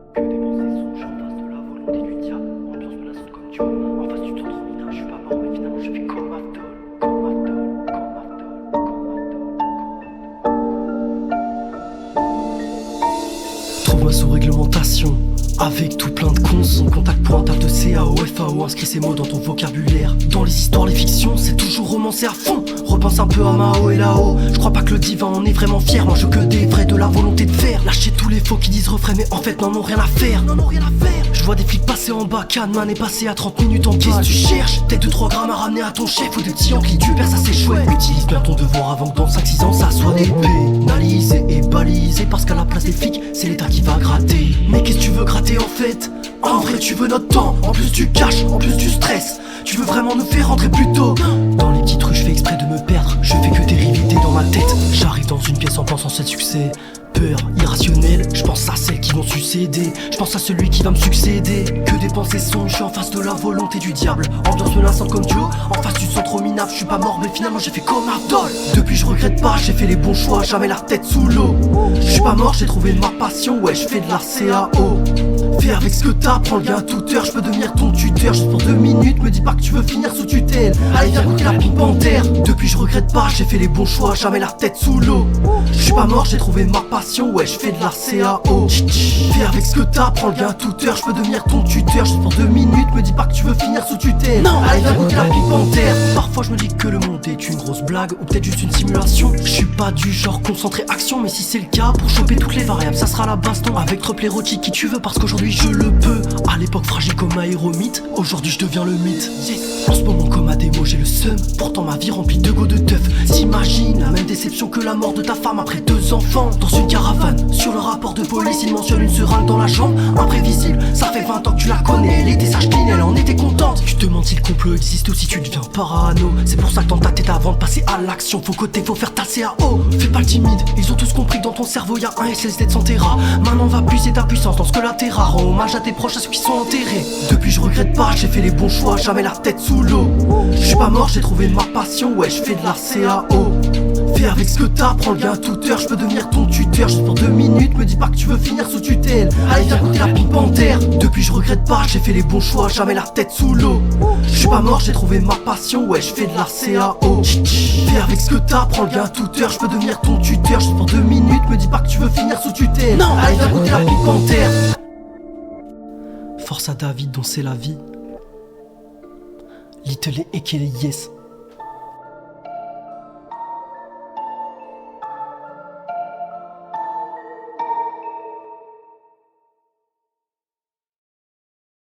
Que des pensées sont, je suis en face de la volonté du diable. Ambiance menaçante comme Dieu. En face du temps trop minable, je suis pas mort, mais finalement je fais comme Abdol. Comme Abdol, comme Abdol, comme Abdol. Trouve-moi sous réglementation. Avec tout plein de cons, son contact pour un taf de CAO, FAO, inscris ces mots dans ton vocabulaire. Dans les histoires, les fictions, c'est toujours romancé à fond. Repense un peu à Mao et là-haut. Je crois pas que le divin en est vraiment fier. Moi je que des vrais, de la volonté de faire. Lâcher tous les faux qui disent refrain mais en fait n'en ont rien à faire. Je vois des flics passer en bas, Canman est passé à 30 minutes en qu'est-ce que tu cherches? Peut-être 2-3 grammes à ramener à ton chef. Ou des petits qui tu perds, ça c'est chouette. Utilise bien ton devoir avant que dans 5-6 ans ça soit pénalisé et balisé. Parce qu'à la place des flics, c'est l'État qui va gratter. Mais qu'est-ce que tu veux gratter en fait? En vrai tu veux notre temps, en plus tu caches, en plus tu stresses. Tu veux vraiment nous faire rentrer plus tôt? Dans les petites rues je fais exprès de me perdre. Je fais que des rivalités dans ma tête. J'arrive dans une pièce en pensant c'est le succès. Peur irrationnelle, je pense à celles qui vont succéder. Je pense à celui qui va me succéder. Que des pensées sont, je suis en face de la volonté du diable. Ambiance menaçante comme Dieu, en face du sang trop minable. Je suis pas mort mais finalement j'ai fait comme Abdol. Depuis je regrette pas, j'ai fait les bons choix, jamais la tête sous l'eau. Je suis pas mort, j'ai trouvé ma passion, ouais je fais de la CAO. Fais avec ce que t'as, prends le gain à toute heure. Je peux devenir ton tuteur juste pour 2 minutes. Me dis pas que tu veux finir sous tutelle. Allez viens goûter la Pink Panther. Depuis je regrette pas, j'ai fait les bons choix, jamais la tête sous l'eau. Je suis pas mort, j'ai trouvé ma passion, ouais je fais de la CAO. Fais avec ce que t'as, prends le gain à toute heure. Je peux devenir ton tuteur juste pour 2 minutes. Me dis pas que tu veux finir sous tutelle. Non, allez viens goûter la Pink Panther. Parfois je me dis que le monde est une grosse blague ou peut-être juste une simulation. Je suis pas du genre concentré action, mais si c'est le cas, pour choper toutes les variables, ça sera la baston. Avec trop l'érotique qui tu veux parce qu'aujourd'hui je le peux. À l'époque fragile comme aéromythe, aujourd'hui je deviens le mythe. En ce moment comme à démo j'ai le seum. Pourtant ma vie remplie de go de teuf. T'imagines la même déception que la mort de ta femme après 2 enfants. Dans une caravane, sur le rapport de police il mentionne une seringue dans la jambe. Imprévisible, ça fait 20 ans que tu la connais. Elle était sage clean, elle en était contente. Tu te demandes si le complot existe ou si tu deviens parano. C'est pour ça que dans ta tête avant de passer à l'action, faut côté, faut faire ta CAO. Fais pas le timide, ils ont tous compris que dans ton cerveau y'a un SSD de 100 Tera. Maintenant va puiser ta puissance dans ce que la terra. Rends hommage à tes proches, à ceux qui sont enterrés. Depuis je regrette pas, j'ai fait les bons choix, jamais la tête sous l'eau. Je suis pas mort, j'ai trouvé ma passion, ouais je fais de la CAO. Fais avec ce que t'as, prends le gain à toute heure. Je peux devenir ton tuteur juste pour 2 minutes. Me dis pas que tu veux finir sous tutelle. Allez viens goûter la Pink Panther. Depuis je regrette pas, j'ai fait les bons choix, jamais la tête sous l'eau. Je suis pas mort, j'ai trouvé ma passion, ouais je fais de la CAO. Fais avec ce que t'as, prends le gain à toute heure. Je peux devenir ton tuteur juste pour 2 minutes. Me dis pas que tu veux finir sous tutelle. Non, allez viens goûter la Pink Panther. Force à David dont c'est la vie. Little et Kelly yes.